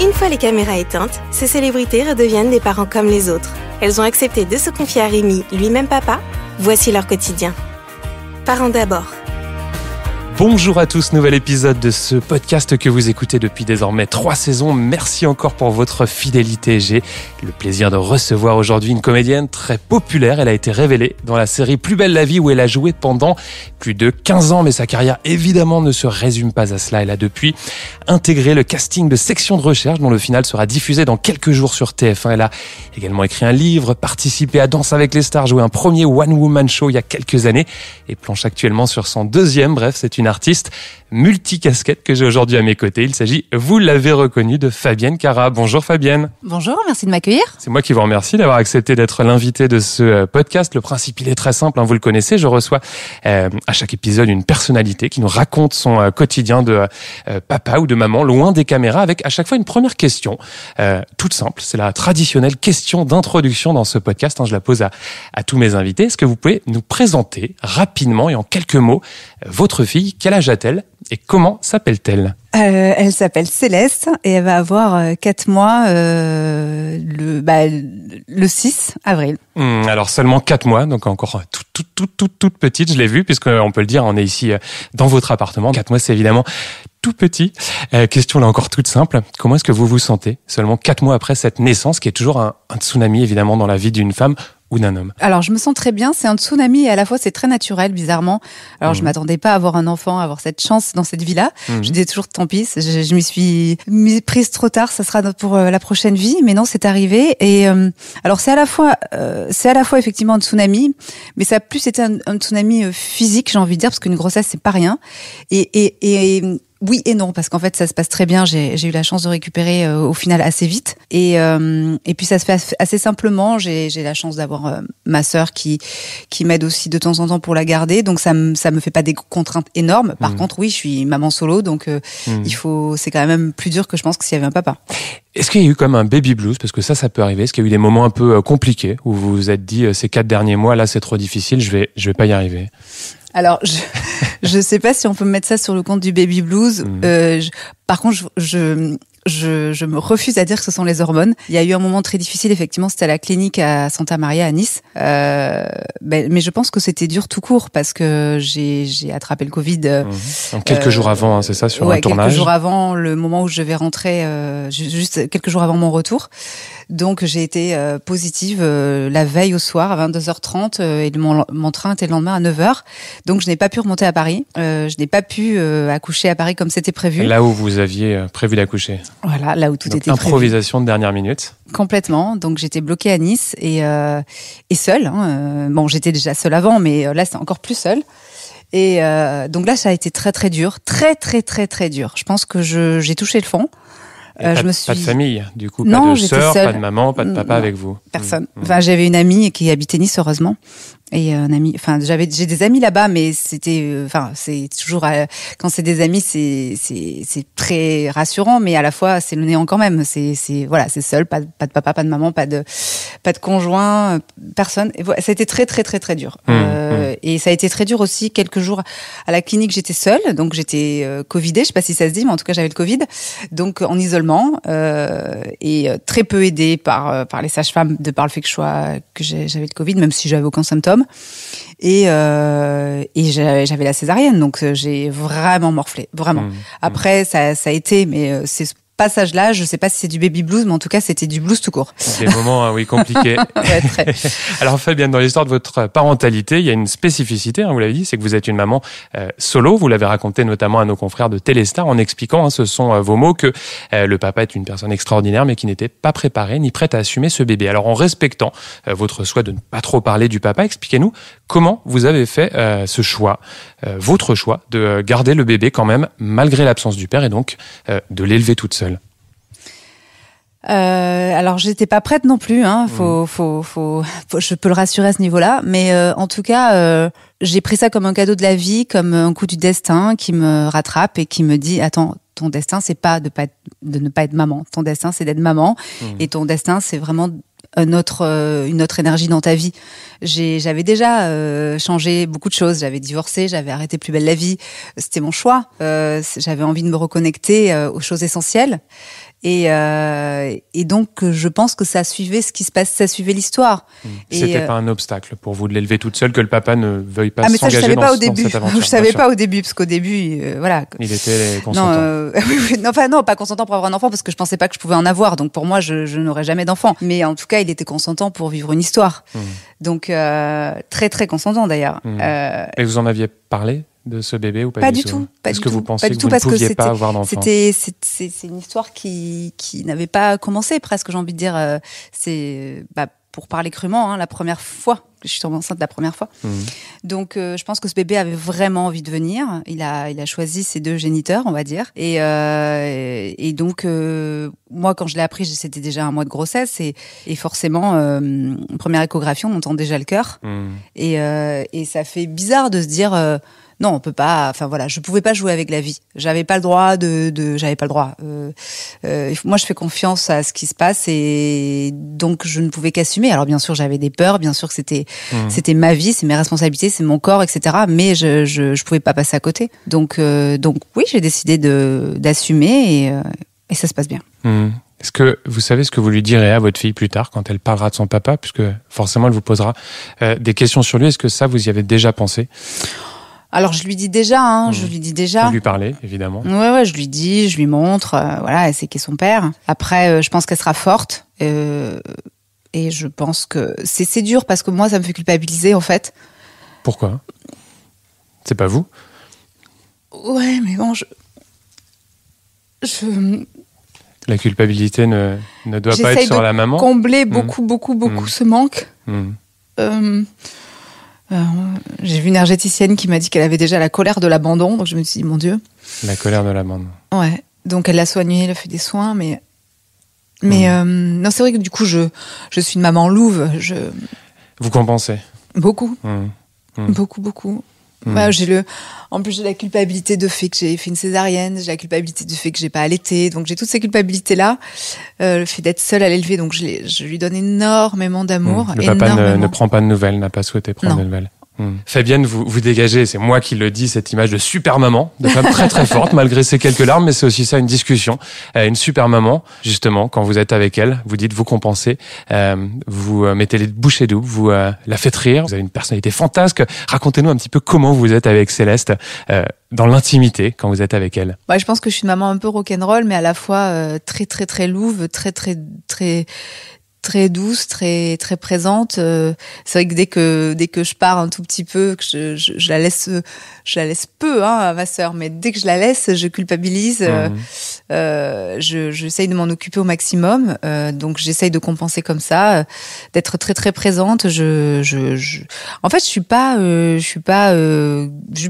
Une fois les caméras éteintes, ces célébrités redeviennent des parents comme les autres. Elles ont accepté de se confier à Rémi, lui-même papa. Voici leur quotidien. Parents d'abord. Bonjour à tous, nouvel épisode de ce podcast que vous écoutez depuis désormais 3 saisons. Merci encore pour votre fidélité. J'ai le plaisir de recevoir aujourd'hui une comédienne très populaire. Elle a été révélée dans la série Plus belle la vie où elle a joué pendant plus de 15 ans. Mais sa carrière évidemment ne se résume pas à cela. Elle a depuis intégré le casting de Section de recherche dont le final sera diffusé dans quelques jours sur TF1. Elle a également écrit un livre, participé à Danse avec les stars, joué un premier one-woman show il y a quelques années et planche actuellement sur son deuxième. Bref, c'est une artiste multicasquette que j'ai aujourd'hui à mes côtés. Il s'agit, vous l'avez reconnu, de Fabienne Cara. Bonjour Fabienne. Bonjour, merci de m'accueillir. C'est moi qui vous remercie d'avoir accepté d'être l'invité de ce podcast. Le principe, il est très simple, vous le connaissez. Je reçois à chaque épisode une personnalité qui nous raconte son quotidien de papa ou de maman, loin des caméras, avec à chaque fois une première question. Toute simple, c'est la traditionnelle question d'introduction dans ce podcast. Je la pose à tous mes invités. Est-ce que vous pouvez nous présenter rapidement et en quelques mots votre fille? Quel âge a-t-elle et comment s'appelle-t-elle? Elle s'appelle Céleste et elle va avoir 4 mois le 6 avril. Alors seulement 4 mois, donc encore toute petite, je l'ai vu, puisqu'on peut le dire, on est ici dans votre appartement. 4 mois, c'est évidemment tout petit. Question là encore toute simple, comment est-ce que vous vous sentez seulement 4 mois après cette naissance, qui est toujours un tsunami évidemment dans la vie d'une femme ou d'un homme? Alors je me sens très bien, c'est un tsunami et à la fois c'est très naturel, bizarrement. Alors je m'attendais pas à avoir un enfant, à avoir cette chance dans cette vie-là. Je disais toujours tant pis, je m'y suis prise trop tard, ça sera pour la prochaine vie, mais non, c'est arrivé. Et alors c'est à la fois effectivement un tsunami, mais ça a plus été un tsunami physique, j'ai envie de dire, parce qu'une grossesse c'est pas rien. Et oui et non, parce qu'en fait ça se passe très bien, j'ai eu la chance de récupérer au final assez vite et puis ça se fait assez simplement. J'ai la chance d'avoir ma sœur qui m'aide aussi de temps en temps pour la garder, donc ça me fait pas des contraintes énormes. Par contre oui, je suis maman solo, donc c'est quand même plus dur que je pense que s'il y avait un papa. Est-ce qu'il y a eu comme un baby blues? Parce que ça peut arriver. Est-ce qu'il y a eu des moments un peu compliqués où vous vous êtes dit ces 4 derniers mois là c'est trop difficile, je vais pas y arriver? Alors, je sais pas si on peut mettre ça sur le compte du baby blues. Par contre, je me refuse à dire que ce sont les hormones. Il y a eu un moment très difficile, effectivement, c'était à la clinique à Santa Maria à Nice. Mais je pense que c'était dur tout court parce que j'ai attrapé le Covid. Donc quelques jours avant, c'est ça, sur un tournage? Quelques jours avant le moment où je vais rentrer, juste quelques jours avant mon retour. Donc j'ai été positive la veille au soir à 22h30 et mon train était le lendemain à 9h. Donc je n'ai pas pu remonter à Paris. Je n'ai pas pu accoucher à Paris comme c'était prévu. Là où vous aviez prévu d'accoucher. Voilà, là où tout était prévu. Improvisation de dernière minute. Complètement. Donc j'étais bloquée à Nice et seule. Bon, j'étais déjà seule avant, mais là c'est encore plus seule. Et donc là ça a été très très dur, très très très très dur. Je pense que j'ai touché le fond. Pas de famille, du coup, non, pas de sœur, seule. pas de maman, pas de papa avec vous. Personne. Enfin, j'avais une amie qui habitait Nice, heureusement. Et un ami, enfin, j'ai des amis là-bas, mais c'était, c'est toujours, quand c'est des amis, c'est très rassurant, mais à la fois, c'est le néant quand même. C'est seul, pas de papa, pas de maman, pas de conjoint, personne. Et voilà, ça a été très, très, très, très dur. Et ça a été très dur aussi. Quelques jours à la clinique, j'étais seule, donc j'étais covidée. Je sais pas si ça se dit, mais en tout cas, j'avais le Covid. Donc, en isolement, et très peu aidée par les sages-femmes de par le fait que j'avais le Covid, même si j'avais aucun symptôme. Et j'avais la césarienne, donc j'ai vraiment morflé, vraiment. Après, ça a été, mais c'est ce passage-là, je sais pas si c'est du baby blues, mais en tout cas, c'était du blues tout court. Des moments, oui, compliqués. Ouais, très. Alors, Fabienne, dans l'histoire de votre parentalité, il y a une spécificité, vous l'avez dit, c'est que vous êtes une maman solo. Vous l'avez raconté notamment à nos confrères de Téléstar en expliquant, ce sont vos mots, que le papa est une personne extraordinaire, mais qui n'était pas préparée ni prête à assumer ce bébé. Alors, en respectant votre souhait de ne pas trop parler du papa, expliquez-nous comment vous avez fait ce choix, votre choix de garder le bébé quand même, malgré l'absence du père, et donc de l'élever toute seule. Alors j'étais pas prête non plus, je peux le rassurer à ce niveau-là, mais en tout cas j'ai pris ça comme un cadeau de la vie, comme un coup du destin qui me rattrape et qui me dit attends, ton destin c'est pas de ne pas être maman, ton destin c'est d'être maman et ton destin c'est vraiment une autre énergie dans ta vie. J'avais déjà changé beaucoup de choses. J'avais divorcé, j'avais arrêté Plus belle la vie. C'était mon choix. J'avais envie de me reconnecter aux choses essentielles. Et donc, je pense que ça suivait ce qui se passe, ça suivait l'histoire. C'était pas un obstacle pour vous de l'élever toute seule, que le papa ne veuille pas mais ça, s'engager dans cette aventure. Je savais pas au début, parce qu'au début, voilà. Il était consentant. Non, pas consentant pour avoir un enfant, parce que je pensais pas que je pouvais en avoir. Donc pour moi, je n'aurais jamais d'enfant. Mais en tout cas, il était consentant pour vivre une histoire. Donc très très consentant d'ailleurs. Et vous en aviez parlé de ce bébé ou pas du tout? Est-ce que vous pensiez que vous ne pouviez pas avoir d'enfant? C'est une histoire qui n'avait pas commencé presque, j'ai envie de dire. C'est pour parler crûment, la première fois que je suis tombée enceinte, la première fois. Donc je pense que ce bébé avait vraiment envie de venir. Il a choisi ses 2 géniteurs, on va dire. Et donc moi, quand je l'ai appris, c'était déjà 1 mois de grossesse et forcément première échographie, on entend déjà le cœur. Et ça fait bizarre de se dire non, on peut pas. Enfin voilà, je pouvais pas jouer avec la vie. J'avais pas le droit j'avais pas le droit. Moi, je fais confiance à ce qui se passe et donc je ne pouvais qu'assumer. Alors bien sûr, j'avais des peurs, bien sûr que c'était ma vie, c'est mes responsabilités, c'est mon corps, etc. Mais je pouvais pas passer à côté. Donc oui, j'ai décidé d'assumer et ça se passe bien. Est-ce que vous savez ce que vous lui direz à votre fille plus tard quand elle parlera de son papa, puisque forcément elle vous posera des questions sur lui. Est-ce que ça, vous y avez déjà pensé? Alors je lui dis déjà, je lui dis déjà. Vous lui parlez, évidemment. Ouais, je lui dis, je lui montre, voilà, elle sait qui est son père. Après, je pense qu'elle sera forte. Et je pense que c'est dur parce que moi, ça me fait culpabiliser, en fait. Pourquoi? C'est pas vous? Ouais, mais bon, La culpabilité ne doit pas être sur la maman. J'essaye de combler beaucoup ce manque. J'ai vu une énergéticienne qui m'a dit qu'elle avait déjà la colère de l'abandon, donc je me suis dit, mon Dieu. La colère de l'abandon. Ouais, donc elle l'a soignée, elle a fait des soins, mais non, c'est vrai que du coup, je suis une maman louve. Vous compensez? Beaucoup. Beaucoup. Ouais, en plus, j'ai la culpabilité de fait que j'ai fait une césarienne, j'ai la culpabilité du fait que j'ai pas allaité, donc j'ai toutes ces culpabilités-là. Le fait d'être seule à l'élever, donc je lui donne énormément d'amour. Le papa ne prend pas de nouvelles, n'a pas souhaité prendre de nouvelles. Fabienne, vous dégagez, c'est moi qui le dis, cette image de super maman, de femme très très forte, malgré ses quelques larmes, mais c'est aussi ça, une discussion. Une super maman, justement, quand vous êtes avec elle, vous dites, vous compensez, vous mettez les bouchées doubles, vous la faites rire, vous avez une personnalité fantasque. Racontez-nous un petit peu comment vous êtes avec Céleste, dans l'intimité, quand vous êtes avec elle. Ouais, je pense que je suis une maman un peu rock'n'roll, mais à la fois très très très louve, très douce, très très présente. C'est vrai que dès que je pars un tout petit peu, que je la laisse peu à ma sœur, mais dès que je la laisse, je culpabilise. J'essaye de m'en occuper au maximum, donc j'essaye de compenser comme ça, d'être très très présente. En fait, je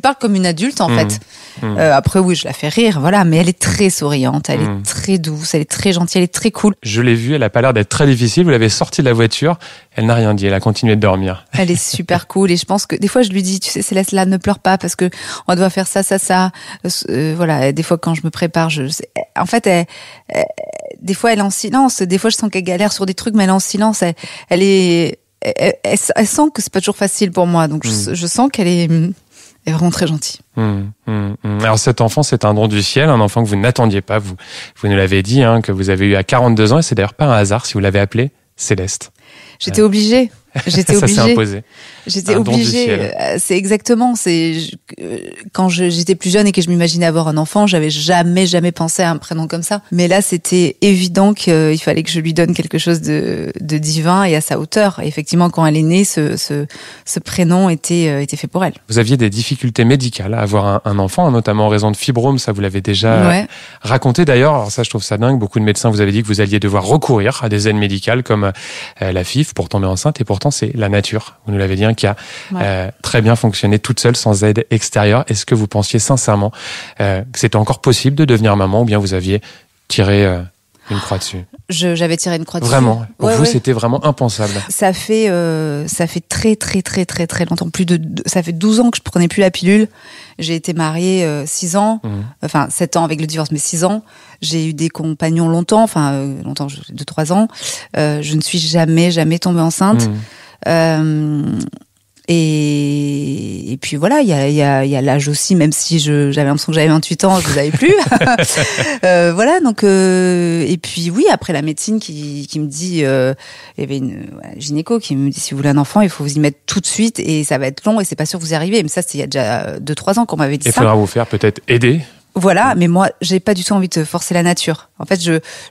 parle comme une adulte en fait. Après oui, je la fais rire, voilà, mais elle est très souriante, elle est très douce, elle est très gentille, elle est très cool. Je l'ai vue, elle a pas l'air d'être très difficile. Vous l'avez sortie de la voiture, elle n'a rien dit, elle a continué de dormir. Elle est super cool et je pense que des fois je lui dis, tu sais Céleste, là ne pleure pas parce que on doit faire ça. Voilà, des fois quand je me prépare, en fait, des fois elle est en silence, des fois je sens qu'elle galère sur des trucs, mais elle est en silence. Elle sent que c'est pas toujours facile pour moi, donc je sens qu'elle est vraiment très gentille. Alors cet enfant, c'est un don du ciel, un enfant que vous n'attendiez pas. Vous nous l'avez dit, que vous avez eu à 42 ans, et c'est d'ailleurs pas un hasard si vous l'avez appelé Céleste. J'étais obligée. Ça s'est imposé. J'étais obligée. C'est exactement. Quand j'étais plus jeune et que je m'imaginais avoir un enfant, j'avais jamais pensé à un prénom comme ça. Mais là, c'était évident qu'il fallait que je lui donne quelque chose de divin et à sa hauteur. Et effectivement, quand elle est née, ce prénom était fait pour elle. Vous aviez des difficultés médicales à avoir un enfant, notamment en raison de fibromes. Ça, vous l'avez déjà raconté d'ailleurs. Alors ça, je trouve ça dingue. Beaucoup de médecins vous avaient dit que vous alliez devoir recourir à des aides médicales comme la FIV pour tomber enceinte. Et pourtant, c'est la nature, vous nous l'avez dit, qui a très bien fonctionné toute seule, sans aide extérieure. Est-ce que vous pensiez sincèrement que c'était encore possible de devenir maman, ou bien vous aviez tiré une croix dessus? J'avais tiré une croix dessus. Vraiment? Pour vous, c'était vraiment impensable? Ça fait très très très très très longtemps. Ça fait 12 ans que je prenais plus la pilule. J'ai été mariée 6 ans, enfin 7 ans avec le divorce, mais 6 ans. J'ai eu des compagnons longtemps, 2-3 ans. Je ne suis jamais tombée enceinte. Et puis voilà, il y a l'âge aussi, même si j'avais l'impression que j'avais 28 ans, je ne l'avais plus. Voilà, donc et puis oui, après la médecine qui me dit, il y avait une gynéco qui me dit, si vous voulez un enfant, il faut vous y mettre tout de suite et ça va être long et c'est pas sûr que vous y arrivez. Mais ça, c'est il y a déjà 2-3 ans qu'on m'avait dit ça. Il faudra vous faire peut-être aider. Voilà, mais moi, j'ai pas du tout envie de forcer la nature. En fait,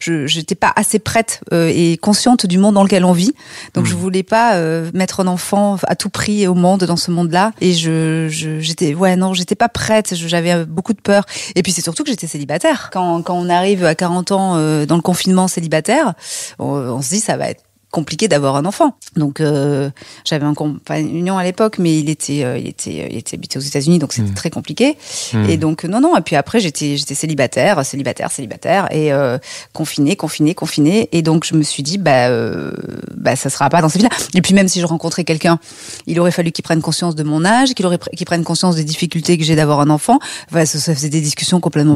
j'étais pas assez prête et consciente du monde dans lequel on vit. Donc, je voulais pas mettre un enfant à tout prix au monde, dans ce monde-là. Et j'étais pas prête. J'avais beaucoup de peur. Et puis, c'est surtout que j'étais célibataire. Quand on arrive à 40 ans dans le confinement célibataire, on se dit, ça va être compliqué d'avoir un enfant. Donc j'avais un compagnon à l'époque, mais il était habité aux États-Unis, donc c'était très compliqué. Et donc non. Et puis après j'étais célibataire et confinée. Et donc je me suis dit ça sera pas dans cette vie-là. Et puis même si je rencontrais quelqu'un, il aurait fallu qu'il prenne conscience de mon âge, qu'il prenne conscience des difficultés que j'ai d'avoir un enfant. Enfin, ça faisait des discussions complètement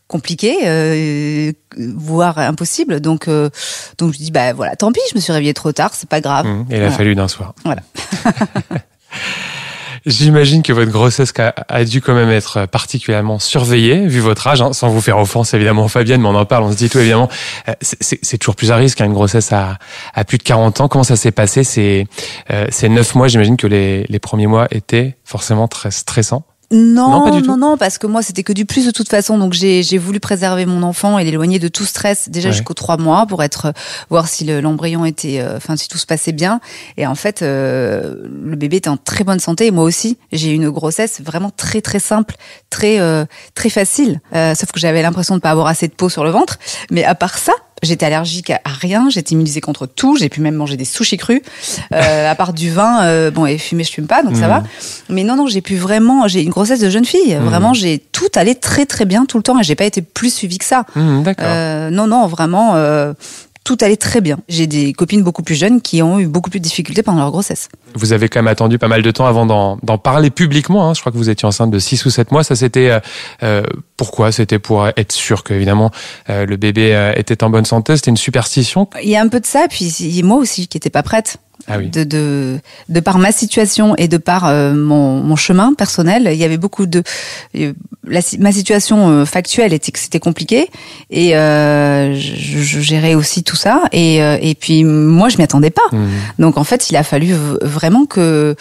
compliquées, voire impossibles. Donc je dis voilà, tant pis, je me suis réveillée trop tard, c'est pas grave. Et il a fallu d'un soir. Voilà. J'imagine que votre grossesse a dû quand même être particulièrement surveillée, vu votre âge, hein, sans vous faire offense évidemment Fabienne, mais on en parle, on se dit tout évidemment. C'est toujours plus à risque, une grossesse à plus de 40 ans. Comment ça s'est passé ces 9 mois? J'imagine que les premiers mois étaient forcément très stressants. Non, parce que moi, c'était que du plus de toute façon. Donc, j'ai voulu préserver mon enfant et l'éloigner de tout stress, déjà jusqu'aux 3 mois, pour voir si l'embryon était, si tout se passait bien. Et en fait, le bébé était en très bonne santé. Et moi aussi, j'ai eu une grossesse vraiment très, très simple, très, très facile. Sauf que j'avais l'impression de pas avoir assez de peau sur le ventre. Mais à part ça, j'étais allergique à rien, j'étais immunisée contre tout, j'ai pu même manger des sushis crus, à part du vin, et fumer, je fume pas, donc ça va. Mais non, j'ai une grossesse de jeune fille, vraiment, tout allait très très bien tout le temps, et j'ai pas été plus suivie que ça. D'accord. Non, vraiment, tout allait très bien. J'ai des copines beaucoup plus jeunes qui ont eu beaucoup plus de difficultés pendant leur grossesse. Vous avez quand même attendu pas mal de temps avant d'en parler publiquement, hein. Je crois que vous étiez enceinte de 6 ou 7 mois. Ça, c'était pourquoi? C'était pour être sûr que, évidemment, le bébé était en bonne santé. C'était une superstition. Il y a un peu de ça, puis moi aussi, qui n'étais pas prête. Ah oui. De par ma situation et de par mon chemin personnel, il y avait beaucoup ma situation factuelle était que c'était compliqué et je gérais aussi tout ça et puis moi je m'y attendais pas. Donc en fait il a fallu vraiment que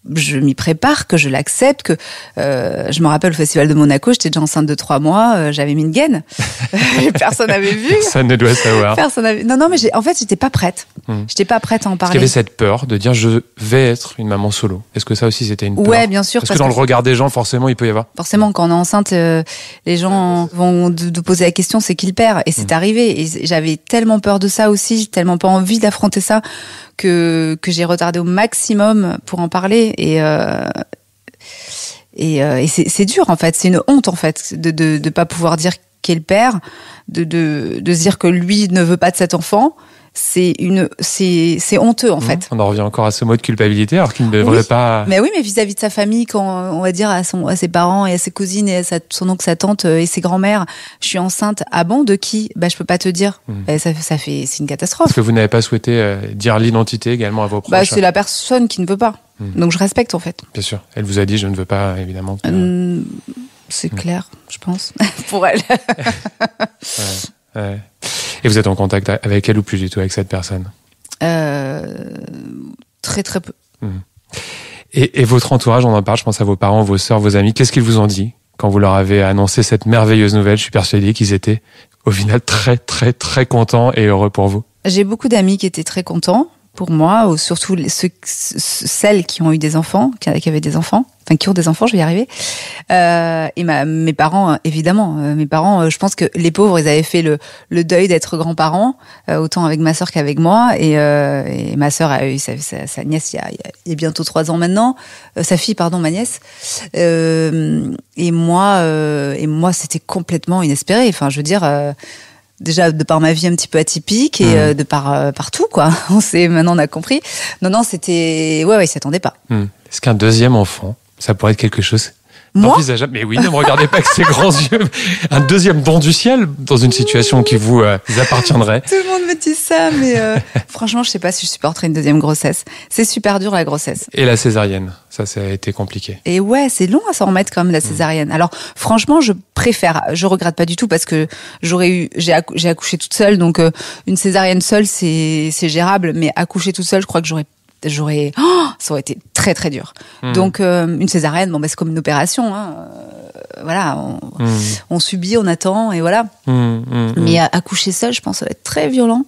je m'y prépare, que je l'accepte, que je me rappelle au Festival de Monaco, j'étais déjà enceinte de 3 mois, j'avais mis une gaine. Personne n'avait vu. Personne ne doit savoir. Non, mais en fait, j'étais pas prête. J'étais pas prête à en parler. Est-ce qu'il y avait cette peur de dire je vais être une maman solo? Est-ce que ça aussi c'était une peur? Ouais, bien sûr. Parce que dans le regard des gens, forcément, il peut y avoir. Forcément, quand on est enceinte, les gens vont nous poser la question, c'est qui le père? Et c'est arrivé. Et j'avais tellement peur de ça aussi, tellement pas envie d'affronter ça, que j'ai retardé au maximum pour en parler. Et c'est dur en fait, c'est une honte en fait de pas pouvoir dire qui est le père, de se dire que lui ne veut pas de cet enfant. C'est honteux en fait. On en revient encore à ce mot de culpabilité alors qu'il ne devrait pas. Mais oui, mais vis-à-vis de sa famille, quand on va dire à ses parents et à ses cousines et à son oncle, sa tante et ses grands-mères, je suis enceinte. Ah bon, de qui? Je peux pas te dire. C'est une catastrophe. Parce que vous n'avez pas souhaité dire l'identité également à vos proches. C'est la personne qui ne veut pas. Donc je respecte en fait. Bien sûr. Elle vous a dit je ne veux pas évidemment. C'est clair, je pense, pour elle. Ouais. Et vous êtes en contact avec elle ou plus du tout avec cette personne? Très très peu. Et votre entourage, on en parle, je pense à vos parents, vos sœurs, vos amis. Qu'est-ce qu'ils vous ont dit quand vous leur avez annoncé cette merveilleuse nouvelle? Je suis persuadé qu'ils étaient au final très très très contents et heureux pour vous. J'ai beaucoup d'amis qui étaient très contents pour moi, ou surtout celles qui ont eu des enfants, qui avaient des enfants, enfin qui ont des enfants, je vais y arriver. Et mes parents, évidemment, je pense que les pauvres, ils avaient fait le deuil d'être grands-parents, autant avec ma sœur qu'avec moi. Et ma sœur a eu sa nièce il y a bientôt 3 ans maintenant, sa fille, pardon, ma nièce. Et moi, c'était complètement inespéré. Enfin, je veux dire. Déjà de par ma vie un petit peu atypique et de par partout quoi. Maintenant on a compris. Non c'était ils s'y attendaient pas. Est-ce qu'un deuxième enfant, ça pourrait être quelque chose Moi ? Envisageable. Mais oui, ne me regardez pas avec ces grands yeux. Un deuxième don du ciel dans une situation qui vous appartiendrait. Tout le monde me dit ça, mais franchement, je sais pas si je supporterai une deuxième grossesse. C'est super dur la grossesse. Et la césarienne, ça a été compliqué. Et ouais, c'est long à s'en remettre quand même la césarienne. Alors franchement, je regrette pas du tout parce que j'ai accouché toute seule, donc une césarienne seule c'est gérable, mais accoucher toute seule, je crois que ça aurait été très très dur. Donc une césarienne, bon c'est comme une opération, hein. Voilà, on subit, on attend et voilà. Mais accoucher seule, je pense que ça va être très violent.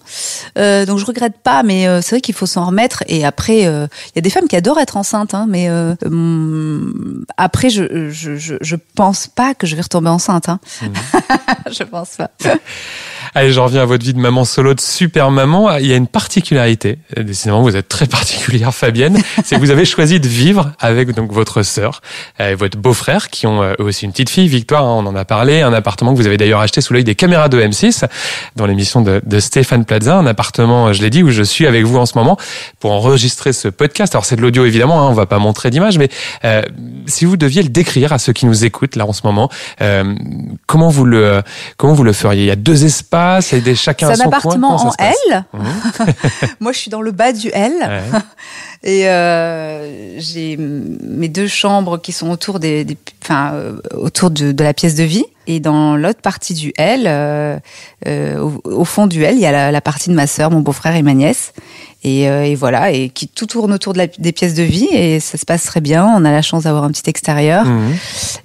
Donc je regrette pas, mais c'est vrai qu'il faut s'en remettre. Et après, il y a des femmes qui adorent être enceintes, hein, mais après je pense pas que je vais retomber enceinte. Hein. Je pense pas. Allez, j'en reviens à votre vie de maman solo, de super maman. Il y a une particularité, décidément vous êtes très particulière Fabienne, c'est que vous avez choisi de vivre avec donc votre sœur et votre beau-frère qui ont eux aussi une petite fille, Victoire, hein, on en a parlé, un appartement que vous avez d'ailleurs acheté sous l'œil des caméras de M6 dans l'émission de Stéphane Plaza, un appartement, je l'ai dit, où je suis avec vous en ce moment pour enregistrer ce podcast. Alors c'est de l'audio évidemment, hein, on va pas montrer d'image, mais si vous deviez le décrire à ceux qui nous écoutent là en ce moment, comment vous le feriez? Il y a 2 espaces, et chacun à son coin. C'est un appartement en L. Moi, je suis dans le bas du L. Ouais. Et j'ai mes 2 chambres qui sont autour autour de la pièce de vie. Et dans l'autre partie du L, au fond du L, il y a la partie de ma sœur, mon beau-frère et ma nièce. Et voilà, et qui tout tourne autour des pièces de vie. Et ça se passe très bien. On a la chance d'avoir un petit extérieur.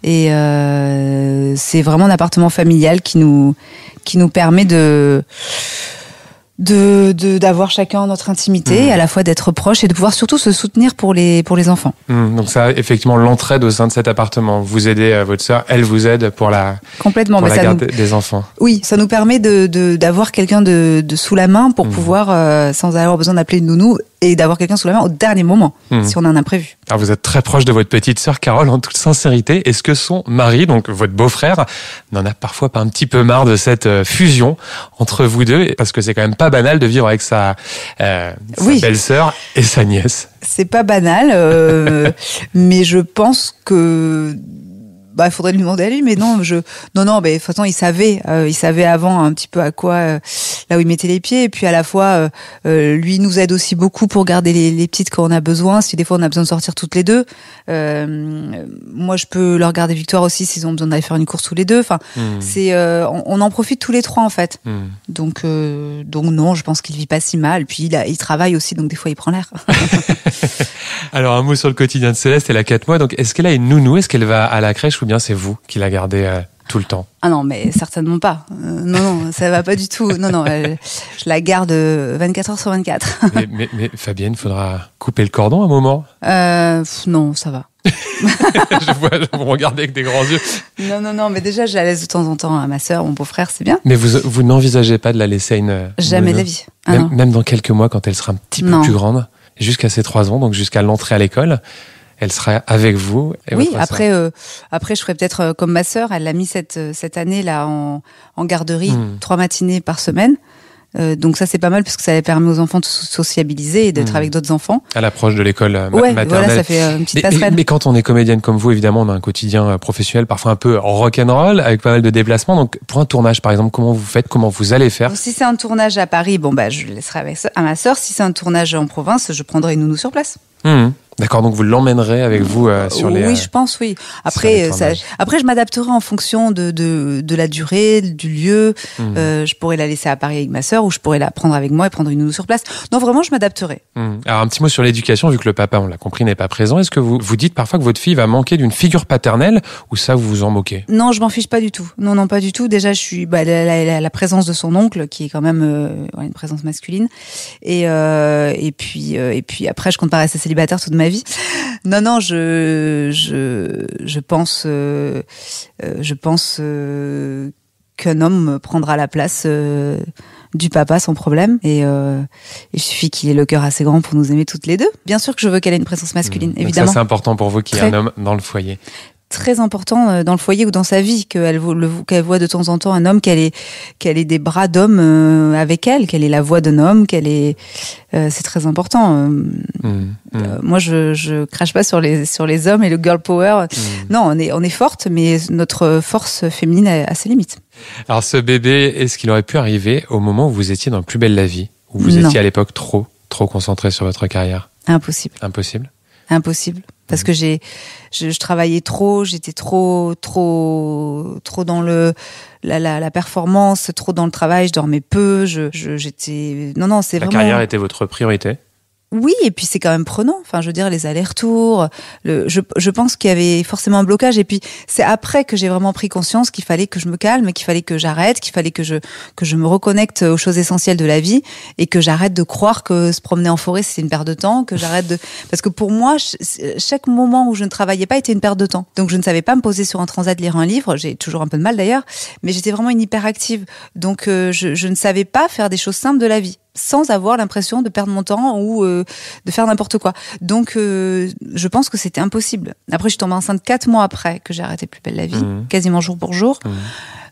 Et c'est vraiment un appartement familial qui nous permet d'avoir chacun notre intimité, et à la fois d'être proche et de pouvoir surtout se soutenir pour les enfants. Donc ça, effectivement, l'entraide au sein de cet appartement. Vous aidez votre sœur, elle vous aide pour la garde des enfants. Oui, ça nous permet d'avoir quelqu'un de sous la main pour pouvoir, sans avoir besoin d'appeler une nounou, et d'avoir quelqu'un sous la main au dernier moment, si on a un imprévu. Alors vous êtes très proche de votre petite sœur Carole, en toute sincérité. Est-ce que son mari, donc votre beau-frère, n'en a parfois pas un petit peu marre de cette fusion entre vous deux? Parce que c'est quand même pas banal de vivre avec sa belle-sœur et sa nièce. C'est pas banal, mais je pense que... il faudrait lui demander à lui, mais non, mais de toute façon, il savait avant un petit peu à quoi, là où il mettait les pieds, et puis à la fois, lui nous aide aussi beaucoup pour garder les petites quand on a besoin, si des fois on a besoin de sortir toutes les deux. Moi, je peux leur garder Victoire aussi s'ils ont besoin d'aller faire une course tous les deux. Enfin, on en profite tous les 3 en fait. Donc non, je pense qu'il vit pas si mal. Puis il travaille aussi, donc des fois il prend l'air. Alors un mot sur le quotidien de Céleste, elle a 4 mois, donc est-ce qu'elle a une nounou? Est-ce qu'elle va à la crèche ou bien c'est vous qui la gardez tout le temps? Ah non, mais certainement pas. Non, ça va pas du tout. Non, je la garde 24 heures sur 24. mais Fabienne, faudra couper le cordon à un moment? Non, ça va. Je vous regardez avec des grands yeux. Non, mais déjà je la laisse de temps en temps à ma sœur, mon beau-frère, c'est bien. Mais vous n'envisagez pas de la laisser à une... Jamais de la vie. Même dans quelques mois, quand elle sera un petit peu plus grande, jusqu'à ses 3 ans, donc jusqu'à l'entrée à l'école, elle sera avec vous. Oui, après je ferai peut-être comme ma sœur, elle l'a mis cette année là en garderie, 3 matinées par semaine. Donc ça c'est pas mal parce que ça permet aux enfants de sociabiliser et d'être avec d'autres enfants. À l'approche de l'école maternelle. Voilà, ça fait une petite passerelle. Mais quand on est comédienne comme vous, évidemment, on a un quotidien professionnel parfois un peu rock'n'roll avec pas mal de déplacements. Donc pour un tournage, par exemple, comment vous faites, comment vous allez faire? Donc, si c'est un tournage à Paris, je le laisserai à ma sœur. Si c'est un tournage en province, je prendrai une nounou sur place. D'accord, donc vous l'emmènerez avec vous sur les... Oui, je pense, oui. Après, je m'adapterai en fonction de la durée, du lieu. Je pourrais la laisser à Paris avec ma sœur ou je pourrais la prendre avec moi et prendre une nounou sur place. Non, vraiment, je m'adapterai. Alors, un petit mot sur l'éducation, vu que le papa, on l'a compris, n'est pas présent. Est-ce que vous dites parfois que votre fille va manquer d'une figure paternelle ou ça, vous vous en moquez? Non, je m'en fiche pas du tout. Non, pas du tout. Déjà, je suis la présence de son oncle, qui est quand même une présence masculine. Et puis après, je compte pas rester célibataire toute ma vie. Non, je pense qu'un homme prendra la place du papa sans problème et il suffit qu'il ait le cœur assez grand pour nous aimer toutes les deux. Bien sûr que je veux qu'elle ait une présence masculine, évidemment. Donc ça, c'est important pour vous qu'il y ait un homme dans le foyer. très important dans le foyer ou dans sa vie, qu'elle voit de temps en temps un homme, qu'elle ait des bras d'homme avec elle, qu'elle ait la voix d'un homme, c'est très important. Moi, je crache pas sur les hommes et le girl power. Non, on est forte, mais notre force féminine a ses limites. Alors, ce bébé, est-ce qu'il aurait pu arriver au moment où vous étiez dans Plus belle la vie, où vous étiez à l'époque trop concentré sur votre carrière? Impossible. Impossible. Parce que je travaillais trop, j'étais trop dans la performance, trop dans le travail, je dormais peu, j'étais... Non, c'est vraiment... La carrière était votre priorité? Oui, et puis c'est quand même prenant. Enfin, je veux dire, les allers-retours. Je pense qu'il y avait forcément un blocage. Et puis, c'est après que j'ai vraiment pris conscience qu'il fallait que je me calme, qu'il fallait que j'arrête, qu'il fallait que je me reconnecte aux choses essentielles de la vie et que j'arrête de croire que se promener en forêt, c'était une perte de temps, parce que pour moi, chaque moment où je ne travaillais pas était une perte de temps. Donc, je ne savais pas me poser sur un transat, lire un livre. J'ai toujours un peu de mal d'ailleurs, mais j'étais vraiment une hyperactive. Donc, je ne savais pas faire des choses simples de la vie, sans avoir l'impression de perdre mon temps ou de faire n'importe quoi. Donc, je pense que c'était impossible. Après, je suis tombée enceinte 4 mois après que j'ai arrêté Plus belle la vie, quasiment jour pour jour.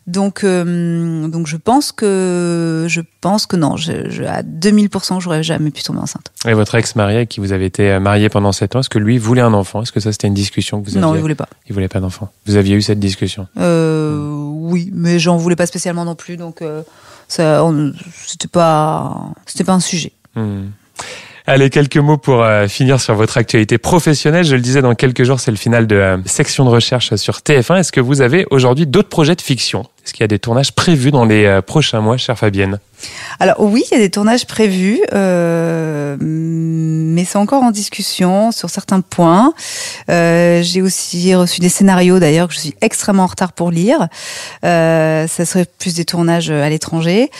Donc, je pense que non, à 2000%, j'aurais jamais pu tomber enceinte. Et votre ex-mari, avec qui vous avez été marié pendant 7 ans, est-ce que lui voulait un enfant? Est-ce que ça, c'était une discussion que vous aviez? Non, il voulait pas. Il voulait pas d'enfant. Vous aviez eu cette discussion? Oui, mais j'en voulais pas spécialement non plus, donc c'était pas un sujet. Allez, quelques mots pour finir sur votre actualité professionnelle. Je le disais, dans quelques jours, c'est le final de section de recherche sur TF1. Est-ce que vous avez aujourd'hui d'autres projets de fiction? Est-ce qu'il y a des tournages prévus dans les prochains mois, chère Fabienne? Alors oui, il y a des tournages prévus, mais c'est encore en discussion sur certains points. J'ai aussi reçu des scénarios d'ailleurs que je suis extrêmement en retard pour lire. Ça serait plus des tournages à l'étranger.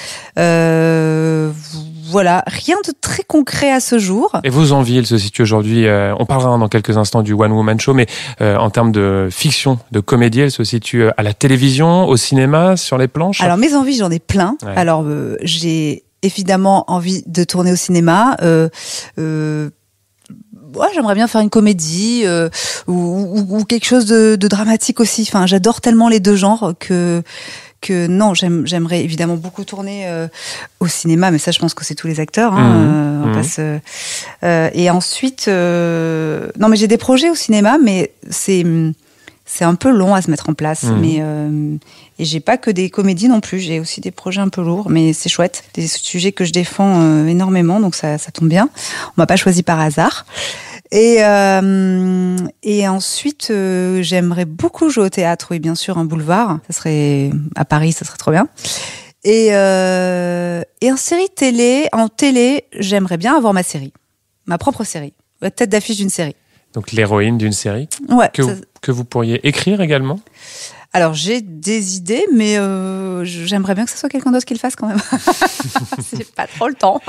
Voilà, rien de très concret à ce jour. Et vos envies, elles se situent aujourd'hui, on parlera dans quelques instants du One Woman Show, mais en termes de fiction, de comédie, elles se situent à la télévision, au cinéma, sur les planches? Alors mes envies, j'en ai plein. Ouais. Alors j'ai évidemment envie de tourner au cinéma. J'aimerais bien faire une comédie ou quelque chose de dramatique aussi. Enfin, j'adore tellement les deux genres que non, j'aimerais évidemment beaucoup tourner au cinéma, mais ça, je pense que c'est tous les acteurs. Et ensuite, non, mais j'ai des projets au cinéma, mais c'est un peu long à se mettre en place. Et j'ai pas que des comédies non plus, j'ai aussi des projets un peu lourds, mais c'est chouette. Des sujets que je défends énormément, donc ça tombe bien. On m'a pas choisi par hasard. Et ensuite, j'aimerais beaucoup jouer au théâtre, oui, bien sûr, un boulevard. Ça serait à Paris, ça serait trop bien. Et en série télé, j'aimerais bien avoir ma série, ma propre série, la tête d'affiche d'une série. Donc l'héroïne d'une série. Ouais. Que vous pourriez écrire également. Alors j'ai des idées, mais j'aimerais bien que ce soit quelqu'un d'autre qui le fasse quand même. C'est pas trop le temps.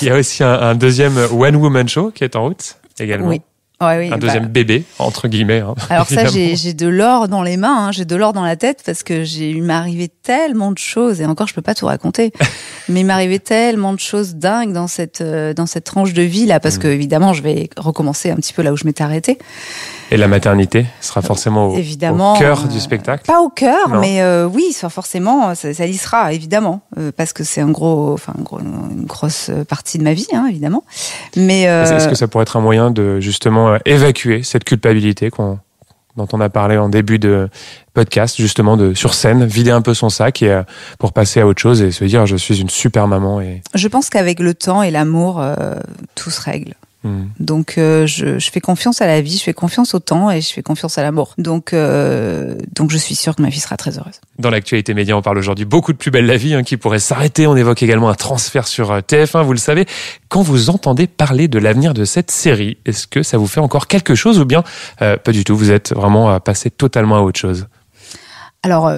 Il y a aussi un deuxième One Woman Show qui est en route également. Oui. Ouais, un deuxième bébé, entre guillemets. Alors ça, j'ai de l'or dans les mains, j'ai de l'or dans la tête, parce que il m'est arrivé tellement de choses, et encore, je peux pas tout raconter, mais il m'est arrivé tellement de choses dingues dans cette tranche de vie là, parce que évidemment, je vais recommencer un petit peu là où je m'étais arrêtée. Et la maternité sera forcément au cœur du spectacle. Pas au cœur, mais oui, forcément, ça y sera, évidemment, parce que c'est une grosse partie de ma vie, évidemment. Mais est-ce que ça pourrait être un moyen de justement évacuer cette culpabilité dont on a parlé en début de podcast, justement sur scène, vider un peu son sac et pour passer à autre chose et se dire je suis une super maman. Je pense qu'avec le temps et l'amour, tout se règle. Donc je fais confiance à la vie, je fais confiance au temps et je fais confiance à l'amour. Donc je suis sûre que ma fille sera très heureuse. Dans l'actualité média, on parle aujourd'hui beaucoup de Plus belle la vie qui pourrait s'arrêter. On évoque également un transfert sur TF1, vous le savez. Quand vous entendez parler de l'avenir de cette série, est-ce que ça vous fait encore quelque chose ou bien pas du tout, vous êtes vraiment passé totalement à autre chose? Alors,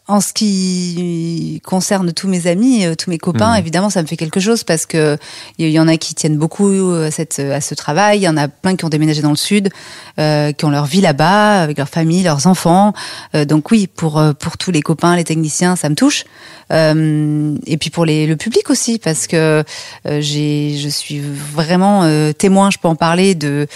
en ce qui concerne tous mes amis, tous mes copains, évidemment, ça me fait quelque chose parce que il y en a qui tiennent beaucoup à ce travail. Il y en a plein qui ont déménagé dans le sud, qui ont leur vie là-bas, avec leur famille, leurs enfants. Donc oui, pour tous les copains, les techniciens, ça me touche. Et puis pour le public aussi, parce que je suis vraiment témoin, je peux en parler, de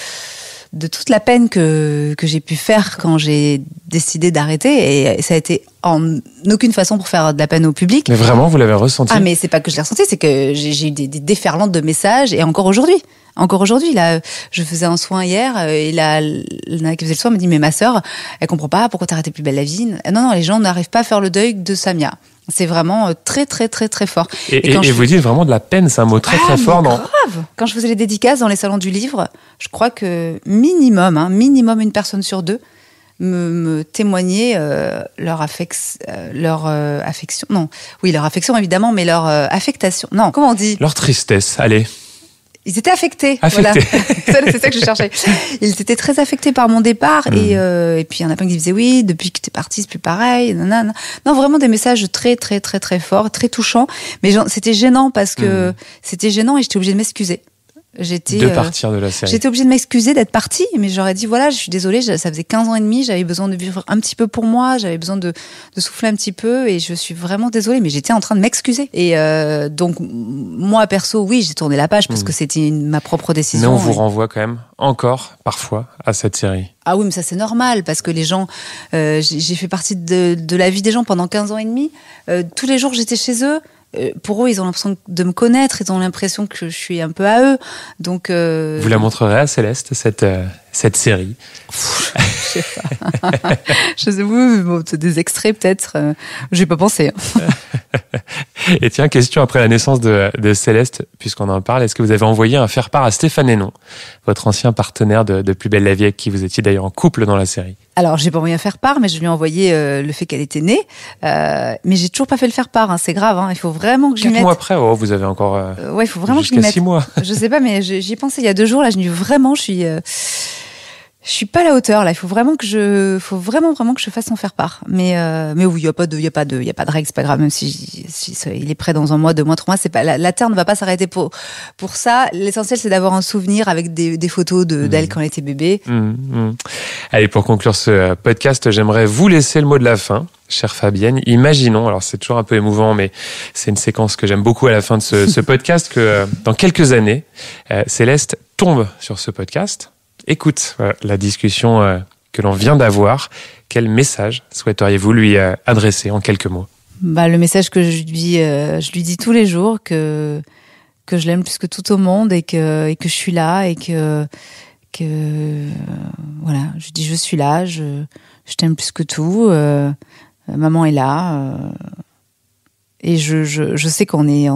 de toute la peine que j'ai pu faire quand j'ai décidé d'arrêter. Et ça a été en aucune façon pour faire de la peine au public. Mais vraiment, vous l'avez ressenti? Ah, mais c'est pas que je l'ai ressenti, c'est que j'ai eu des déferlantes de messages, et encore aujourd'hui. Encore aujourd'hui, là, je faisais un soin hier, et la nana qui faisait le soin me dit, mais ma sœur, elle comprend pas pourquoi t'as arrêté Plus belle la vie. Non, les gens n'arrivent pas à faire le deuil de Samia. C'est vraiment très, très, très, très fort. Et vous dites vraiment de la peine, c'est un mot très, très fort. Grave. Quand je faisais les dédicaces dans les salons du livre, je crois que minimum une personne sur deux me témoignait leur affection. Non, oui, leur affection évidemment, mais leur affectation. Non, comment on dit? Leur tristesse, allez. Ils étaient affectés. Voilà. C'est ça que je cherchais. Ils étaient très affectés par mon départ. Et puis, il y en a plein qui disaient, oui, depuis que t'es partie, c'est plus pareil. Non, vraiment des messages très, très, très, très forts, très touchants. Mais c'était gênant parce que c'était gênant et j'étais obligée de m'excuser. De partir de la série. J'étais obligée de m'excuser d'être partie, mais j'aurais dit, voilà, je suis désolée, ça faisait 15 ans et demi, j'avais besoin de vivre un petit peu pour moi, j'avais besoin de souffler un petit peu, et je suis vraiment désolée, mais j'étais en train de m'excuser. Et donc, moi, perso, oui, j'ai tourné la page parce que c'était ma propre décision. Mais on vous renvoie quand même, encore, parfois, à cette série. Ah oui, mais ça c'est normal, parce que les gens, j'ai fait partie de la vie des gens pendant 15 ans et demi, tous les jours j'étais chez eux. Pour eux, ils ont l'impression de me connaître, ils ont l'impression que je suis un peu à eux. Donc, vous la montrerez à Céleste, cette série? Je sais pas. Je sais, oui, des extraits peut-être. J'ai pas pensé. Et tiens, question après la naissance de Céleste, puisqu'on en parle, est-ce que vous avez envoyé un faire-part à Stéphane Hénon, votre ancien partenaire de Plus belle la vie, avec qui vous étiez d'ailleurs en couple dans la série? Alors, j'ai pas envoyé un faire-part, mais je lui ai envoyé le fait qu'elle était née. Mais j'ai toujours pas fait le faire-part, hein, c'est grave. Hein. Il faut vraiment que je lui mette... 4 mois après, vous avez encore ouais, il faut vraiment que je lui mette... 6 mois. Je sais pas, mais j'y ai pensé il y a 2 jours. Là, je me dis vraiment, je suis pas à la hauteur là. Il faut vraiment que je fasse son faire-part. Mais oui, il y a pas de règle, c'est pas grave. Même si il est prêt dans 1 mois, 2 mois, 3 mois, c'est pas la Terre ne va pas s'arrêter pour ça. L'essentiel, c'est d'avoir un souvenir avec des photos d'elle quand elle était bébé. Allez, pour conclure ce podcast, j'aimerais vous laisser le mot de la fin. Chère Fabienne, imaginons, alors c'est toujours un peu émouvant, mais c'est une séquence que j'aime beaucoup à la fin de ce podcast, que dans quelques années, Céleste tombe sur ce podcast. Écoute la discussion que l'on vient d'avoir. Quel message souhaiteriez-vous lui adresser en quelques mots? Le message que je lui dis tous les jours, que je l'aime plus que tout au monde, et que je suis là, et que voilà, je dis je suis là, je t'aime plus que tout, maman est là, et je sais qu'on est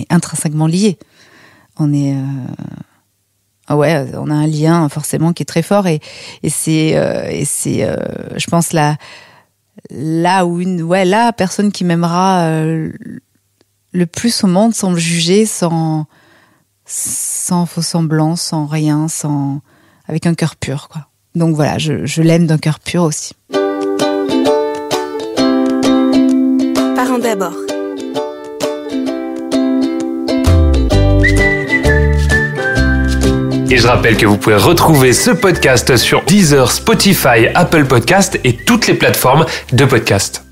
intrinsèquement liés. On est on a un lien forcément qui est très fort, et c'est je pense la personne qui m'aimera le plus au monde, sans me juger, sans faux semblant, sans rien, avec un cœur pur, quoi. Donc voilà, je l'aime d'un cœur pur aussi. Parents d'abord. Et je rappelle que vous pouvez retrouver ce podcast sur Deezer, Spotify, Apple Podcast et toutes les plateformes de podcast.